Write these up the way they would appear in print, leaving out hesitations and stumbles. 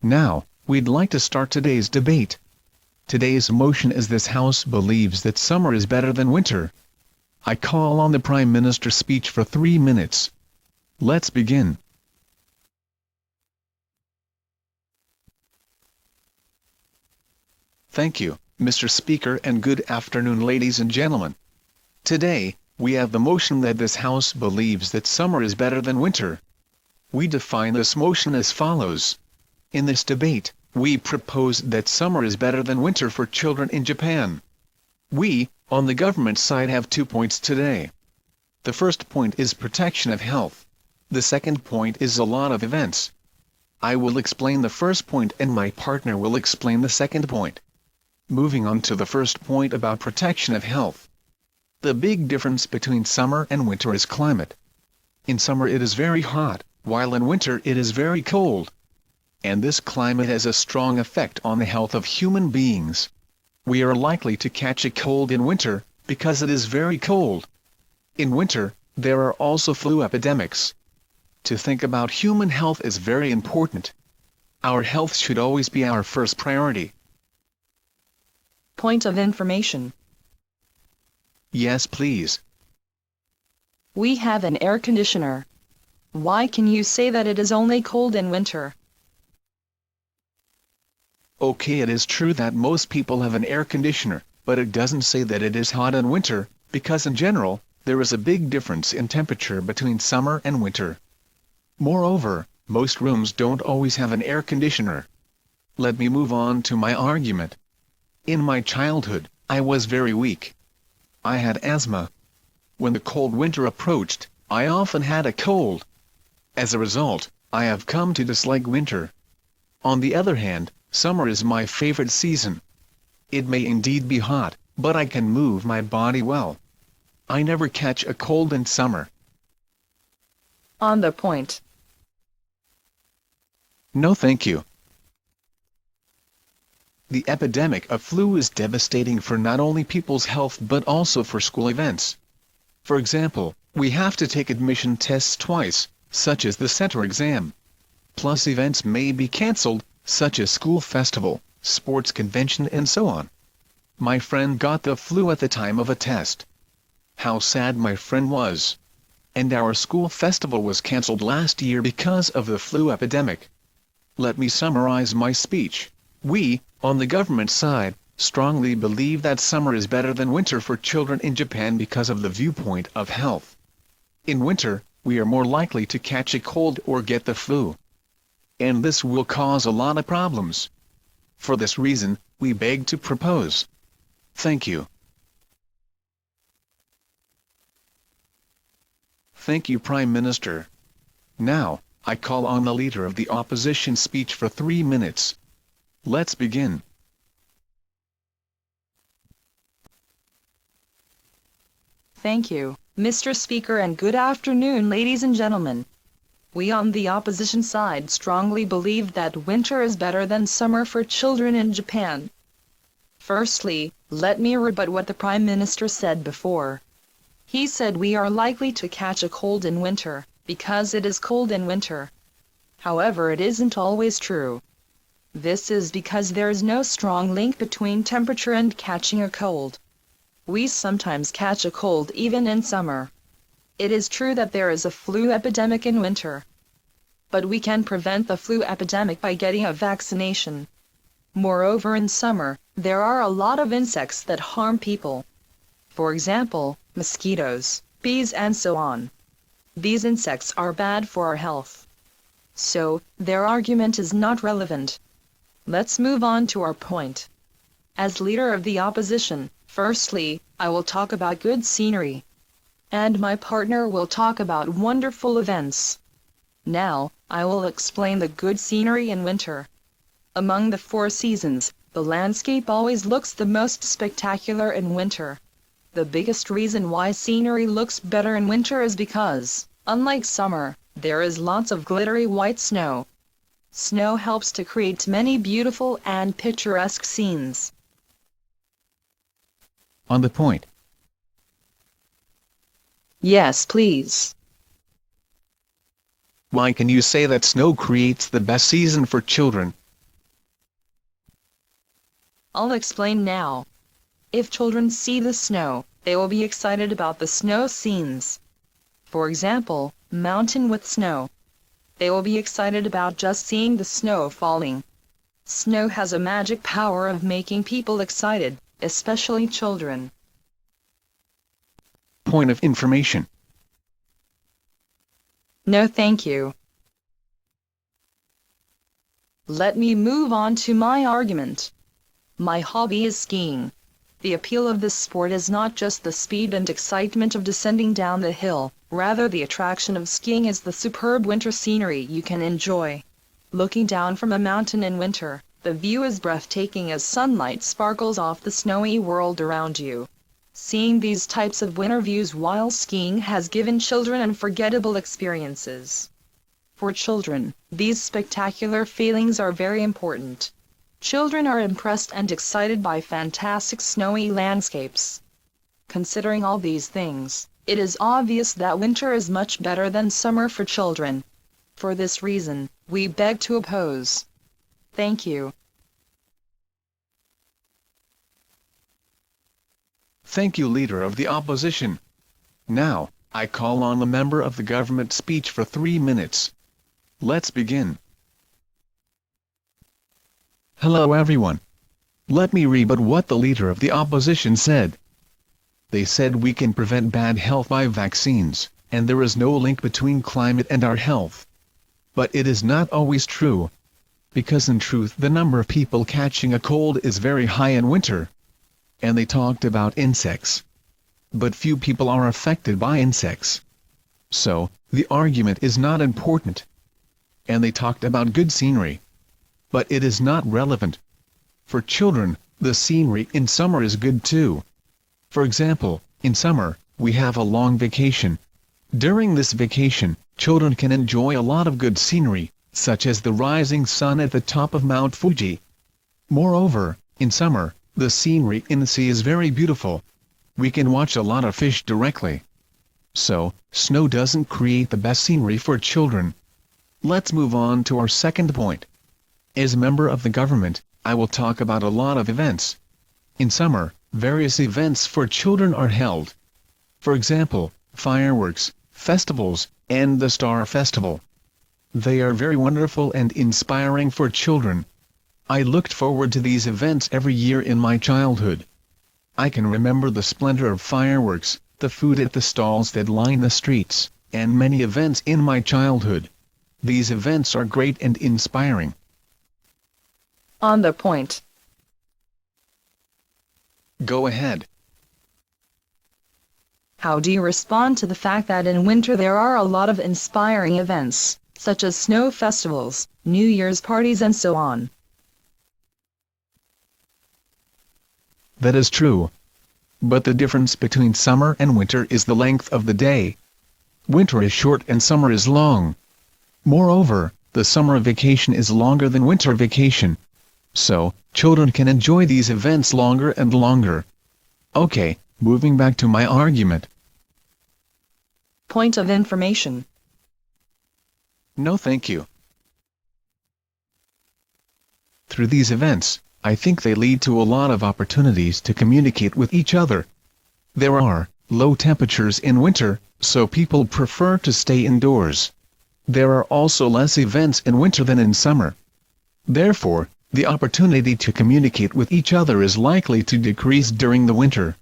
Now, we'd like to start today's debate. Today's motion is this House believes that summer is better than winter. I call on the Prime Minister's speech for 3 minutes. Let's begin. Thank you, Mr. Speaker, and good afternoon, ladies and gentlemen. Today, we have the motion that this House believes that summer is better than winter. We define this motion as follows. In this debate, we propose that summer is better than winter for children in Japan. We, on the government side, have 2 points today. The first point is protection of health. The second point is a lot of events. I will explain the first point and my partner will explain the second point. Moving on to the first point about protection of health. The big difference between summer and winter is climate. In summer it is very hot, while in winter it is very cold. And this climate has a strong effect on the health of human beings. We are likely to catch a cold in winter, because it is very cold. In winter, there are also flu epidemics. To think about human health is very important. Our health should always be our first priority. Point of information. Yes, please. We have an air conditioner. Why can you say that it is only cold in winter? Okay, it is true that most people have an air conditioner, but it doesn't say that it is hot in winter, because in general, there is a big difference in temperature between summer and winter. Moreover, most rooms don't always have an air conditioner. Let me move on to my argument. In my childhood, I was very weak. I had asthma. When the cold winter approached, I often had a cold. As a result, I have come to dislike winter. On the other hand, summer is my favorite season. It may indeed be hot, but I can move my body well. I never catch a cold in summer. On the point. No, thank you. The epidemic of flu is devastating for not only people's health but also for school events. For example, we have to take admission tests twice, such as the center exam. Plus events may be cancelled, such as school festival, sports convention and so on. My friend got the flu at the time of a test. How sad my friend was. And our school festival was cancelled last year because of the flu epidemic. Let me summarize my speech. We, on the government side, strongly believe that summer is better than winter for children in Japan because of the viewpoint of health. In winter, we are more likely to catch a cold or get the flu. And this will cause a lot of problems. For this reason, we beg to propose. Thank you. Thank you, Prime Minister. Now, I call on the leader of the opposition speech for 3 minutes. Let's begin. Thank you, Mr. Speaker, and good afternoon, ladies and gentlemen. We on the opposition side strongly believe that winter is better than summer for children in Japan. Firstly, let me rebut what the Prime Minister said before. He said we are likely to catch a cold in winter, because it is cold in winter. However, it isn't always true. This is because there is no strong link between temperature and catching a cold. We sometimes catch a cold even in summer. It is true that there is a flu epidemic in winter. But we can prevent the flu epidemic by getting a vaccination. Moreover, in summer, there are a lot of insects that harm people. For example, mosquitoes, bees and so on. These insects are bad for our health. So, their argument is not relevant. Let's move on to our point. As leader of the opposition, firstly, I will talk about good scenery. And my partner will talk about wonderful events. Now, I will explain the good scenery in winter. Among the 4 seasons, the landscape always looks the most spectacular in winter. The biggest reason why scenery looks better in winter is because, unlike summer, there is lots of glittery white snow. Snow helps to create many beautiful and picturesque scenes. On the point. Yes, please. Why can you say that snow creates the best season for children? I'll explain now. If children see the snow, they will be excited about the snow scenes. For example, mountain with snow. They will be excited about just seeing the snow falling. Snow has a magic power of making people excited, especially children. Point of information. No, thank you. Let me move on to my argument. My hobby is skiing. The appeal of this sport is not just the speed and excitement of descending down the hill, rather the attraction of skiing is the superb winter scenery you can enjoy. Looking down from a mountain in winter, the view is breathtaking as sunlight sparkles off the snowy world around you. Seeing these types of winter views while skiing has given children unforgettable experiences. For children, these spectacular feelings are very important. Children are impressed and excited by fantastic snowy landscapes. Considering all these things, it is obvious that winter is much better than summer for children. For this reason, we beg to oppose. Thank you. Thank you, Leader of the Opposition. Now, I call on the member of the government speech for 3 minutes. Let's begin. Hello everyone. Let me rebut what the Leader of the Opposition said. They said we can prevent bad health by vaccines, and there is no link between climate and our health. But it is not always true. Because in truth the number of people catching a cold is very high in winter. And they talked about insects. But few people are affected by insects. So, the argument is not important. And they talked about good scenery. But it is not relevant. For children, the scenery in summer is good too. For example, in summer, we have a long vacation. During this vacation, children can enjoy a lot of good scenery, such as the rising sun at the top of Mount Fuji. Moreover, in summer, the scenery in the sea is very beautiful. We can watch a lot of fish directly. So, snow doesn't create the best scenery for children. Let's move on to our second point. As a member of the government, I will talk about a lot of events. In summer, various events for children are held. For example, fireworks, festivals, and the Star Festival. They are very wonderful and inspiring for children. I looked forward to these events every year in my childhood. I can remember the splendor of fireworks, the food at the stalls that line the streets, and many events in my childhood. These events are great and inspiring. On the point. Go ahead. How do you respond to the fact that in winter there are a lot of inspiring events, such as snow festivals, New Year's parties and so on? That is true. But the difference between summer and winter is the length of the day. Winter is short and summer is long. Moreover, the summer vacation is longer than winter vacation. So, children can enjoy these events longer and longer. Okay, moving back to my argument. Point of information. No thank you. Through these events, I think they lead to a lot of opportunities to communicate with each other. There are low temperatures in winter, so people prefer to stay indoors. There are also less events in winter than in summer. Therefore, the opportunity to communicate with each other is likely to decrease during the winter.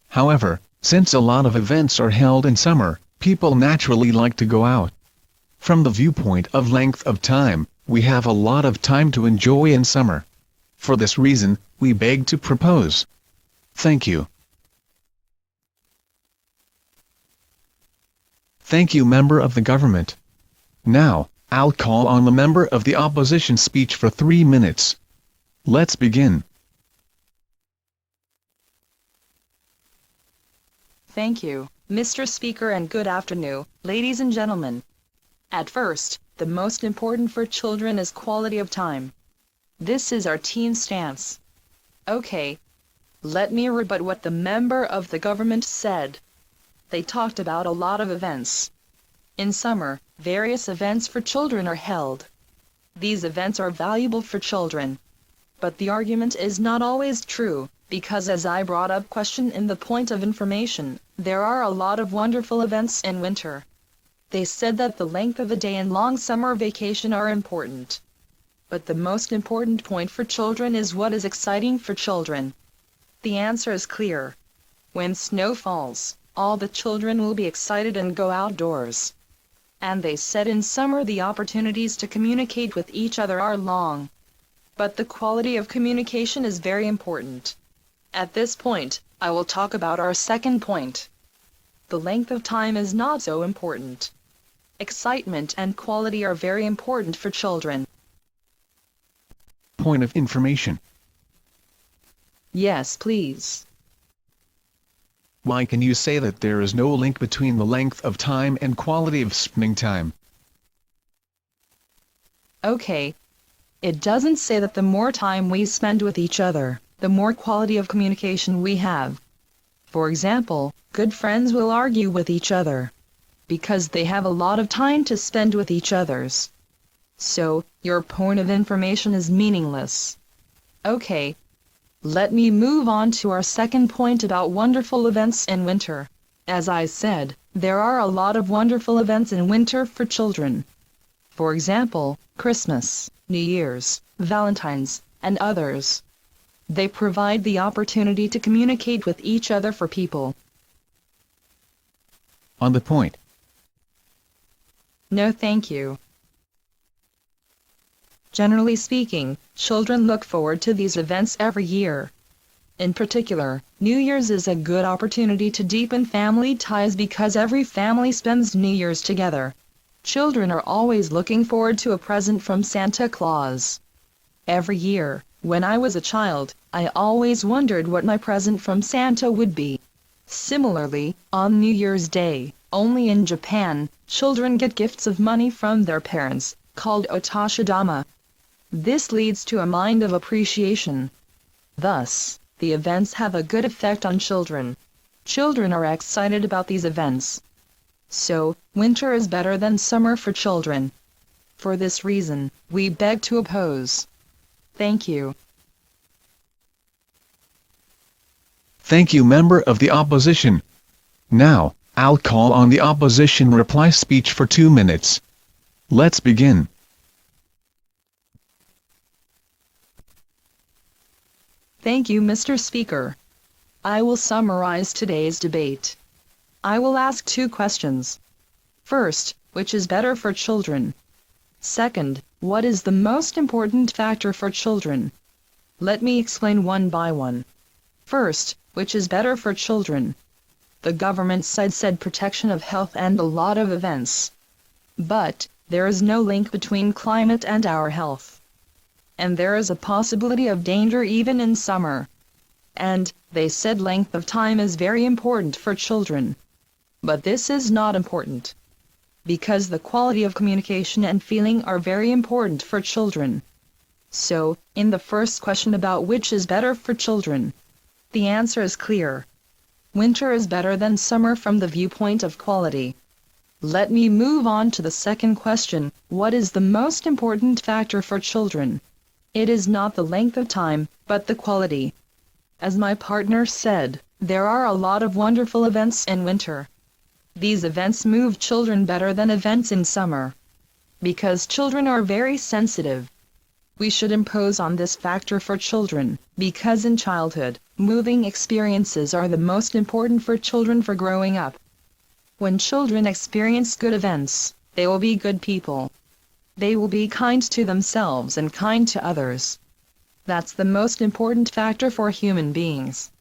However, since a lot of events are held in summer, people naturally like to go out. From the viewpoint of length of time, we have a lot of time to enjoy in summer. For this reason, we beg to propose. Thank you. Thank you, member of the government. Now, I'll call on the member of the opposition speech for 3 minutes. Let's begin. Thank you, Mr. Speaker, and good afternoon, ladies and gentlemen. At first, the most important for children is quality of time. This is our team stance. Okay. Let me rebut what the member of the government said. They talked about a lot of events. In summer, various events for children are held. These events are valuable for children. But the argument is not always true, because as I brought up question in the point of information, there are a lot of wonderful events in winter. They said that the length of the day and long summer vacation are important. But the most important point for children is what is exciting for children. The answer is clear. When snow falls, all the children will be excited and go outdoors. And they said in summer the opportunities to communicate with each other are long. But the quality of communication is very important. At this point, I will talk about our second point. The length of time is not so important. Excitement and quality are very important for children. Point of information. Yes, please. Why can you say that there is no link between the length of time and quality of spending time? Okay. It doesn't say that the more time we spend with each other, the more quality of communication we have. For example, good friends will argue with each other because they have a lot of time to spend with each others. So, your point of information is meaningless. Okay. Let me move on to our second point about wonderful events in winter. As I said, there are a lot of wonderful events in winter for children. For example, Christmas, New Year's, Valentine's, and others. They provide the opportunity to communicate with each other for people. On the point. No, thank you. Generally speaking, children look forward to these events every year. In particular, New Year's is a good opportunity to deepen family ties because every family spends New Year's together. Children are always looking forward to a present from Santa Claus. Every year, when I was a child, I always wondered what my present from Santa would be. Similarly, on New Year's Day, only in Japan, children get gifts of money from their parents, called otoshidama. This leads to a mind of appreciation. Thus, the events have a good effect on children. Children are excited about these events. So, winter is better than summer for children. For this reason, we beg to oppose. Thank you. Thank you, member of the opposition. Now, I'll call on the opposition reply speech for 2 minutes. Let's begin. Thank you, Mr. Speaker. I will summarize today's debate. I will ask 2 questions. First, which is better for children? Second, what is the most important factor for children? Let me explain one by one. First, which is better for children? The government side said protection of health and a lot of events. But, there is no link between climate and our health. And there is a possibility of danger even in summer. And, they said length of time is very important for children. But this is not important. Because the quality of communication and feeling are very important for children. So, in the first question about which is better for children, the answer is clear. Winter is better than summer from the viewpoint of quality. Let me move on to the second question, what is the most important factor for children? It is not the length of time, but the quality. As my partner said, there are a lot of wonderful events in winter. These events move children better than events in summer. Because children are very sensitive. We should impose on this factor for children, because in childhood, moving experiences are the most important for children for growing up. When children experience good events, they will be good people. They will be kind to themselves and kind to others. That's the most important factor for human beings.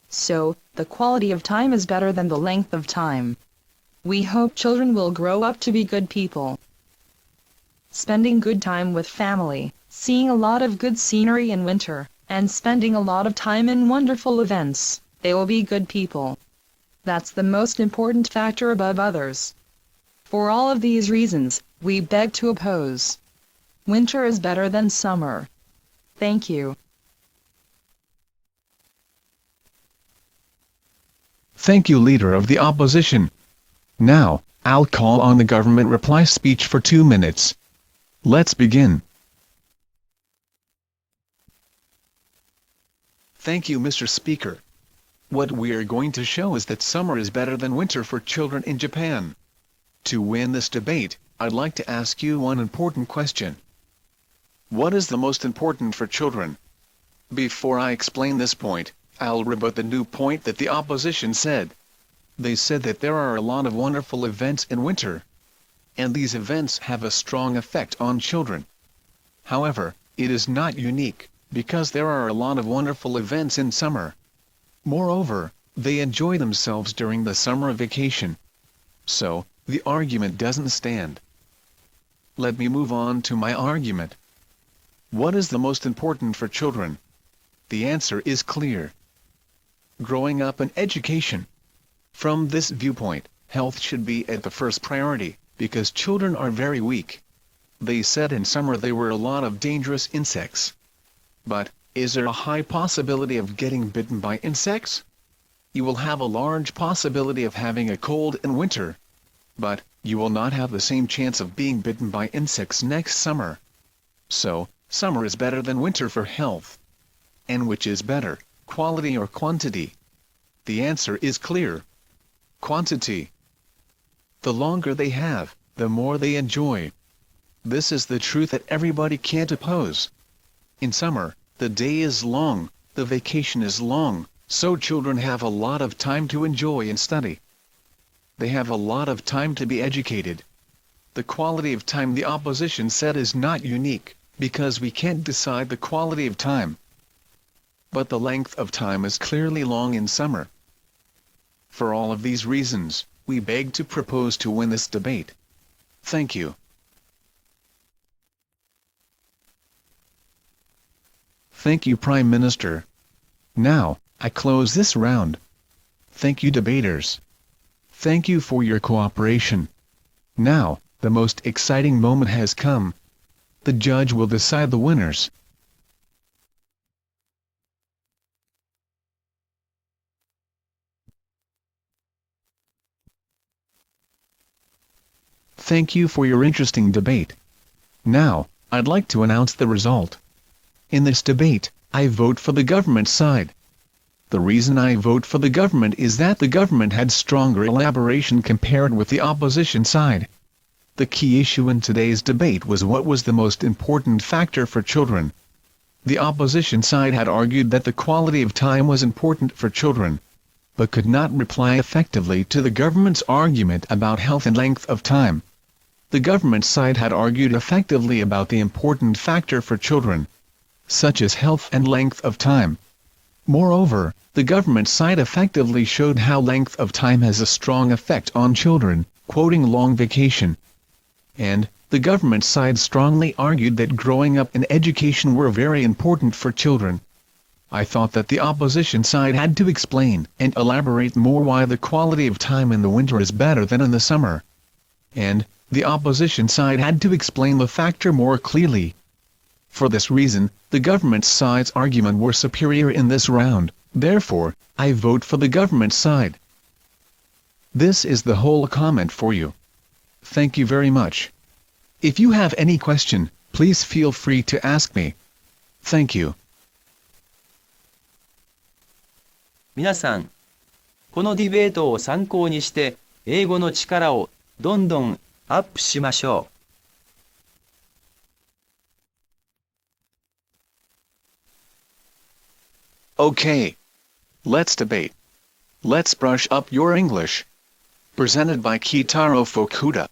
So, the quality of time is better than the length of time. We hope children will grow up to be good people. Spending good time with family, seeing a lot of good scenery in winter, and spending a lot of time in wonderful events, they will be good people. That's the most important factor above others. For all of these reasons, we beg to oppose. Winter is better than summer. Thank you. Thank you, Leader of the Opposition. Now, I'll call on the government reply speech for 2 minutes. Let's begin. Thank you, Mr. Speaker. What we are going to show is that summer is better than winter for children in Japan. To win this debate, I'd like to ask you one important question. What is the most important for children? Before I explain this point, I'll rebut the new point that the opposition said. They said that there are a lot of wonderful events in winter, and these events have a strong effect on children. However, it is not unique, because there are a lot of wonderful events in summer. Moreover, they enjoy themselves during the summer vacation. So, the argument doesn't stand. Let me move on to my argument. What is the most important for children? The answer is clear. Growing up and education. From this viewpoint, health should be at the first priority, because children are very weak. They said in summer there were a lot of dangerous insects. But, is there a high possibility of getting bitten by insects? You will have a large possibility of having a cold in winter. But, you will not have the same chance of being bitten by insects next summer. So, summer is better than winter for health. And which is better, quality or quantity? The answer is clear. Quantity. The longer they have, the more they enjoy. This is the truth that everybody can't oppose. In summer, the day is long, the vacation is long, so children have a lot of time to enjoy and study. They have a lot of time to be educated. The quality of time the opposition said is not unique, because we can't decide the quality of time. But the length of time is clearly long in summer. For all of these reasons, we beg to propose to win this debate. Thank you. Thank you, Prime Minister. Now, I close this round. Thank you, debaters. Thank you for your cooperation. Now, the most exciting moment has come. The judge will decide the winners. Thank you for your interesting debate. Now, I'd like to announce the result. In this debate, I vote for the government side. The reason I vote for the government is that the government had stronger elaboration compared with the opposition side. The key issue in today's debate was what was the most important factor for children. The opposition side had argued that the quality of time was important for children, but could not reply effectively to the government's argument about health and length of time. The government side had argued effectively about the important factor for children, such as health and length of time. Moreover, the government side effectively showed how length of time has a strong effect on children, quoting long vacation. And, the government side strongly argued that growing up and education were very important for children. I thought that the opposition side had to explain and elaborate more why the quality of time in the winter is better than in the summer. And, the opposition side had to explain the factor more clearly. For this reason, the government side's argument were superior in this round, therefore, I vote for the government side. This is the whole comment for you. Thank you very much. If you have any question, please feel free to ask me. Thank you. 皆さん、このディベートを参考にして英語の力をどんどんアップしましょう。Okay. Let's debate. Let's brush up your English. Presented by Kitaro Fukuda.